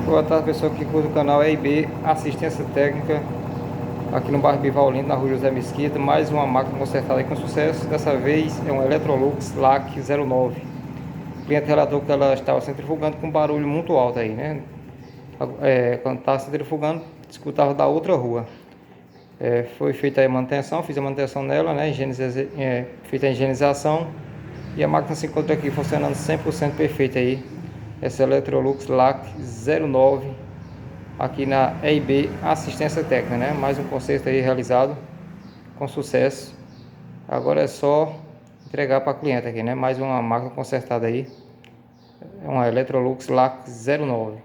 Boa tarde, pessoal que curte o canal EIB Assistência Técnica, aqui no bairro Bivalino, na rua José Mesquita. Mais uma máquina consertada aí com sucesso. Dessa vez é um Electrolux LAC 09. O cliente relatou que ela estava centrifugando com barulho muito alto aí, né? Quando estava centrifugando, escutava da outra rua. Foi feita a manutenção, fiz a manutenção nela, né? Feita a higienização. E a máquina se encontra aqui funcionando 100% perfeita aí. Essa Electrolux LAC 09, aqui na EIB Assistência Técnica, né? Mais um conserto aí realizado com sucesso. Agora é só entregar para a cliente aqui, né? Mais uma máquina consertada aí. É uma Electrolux LAC 09.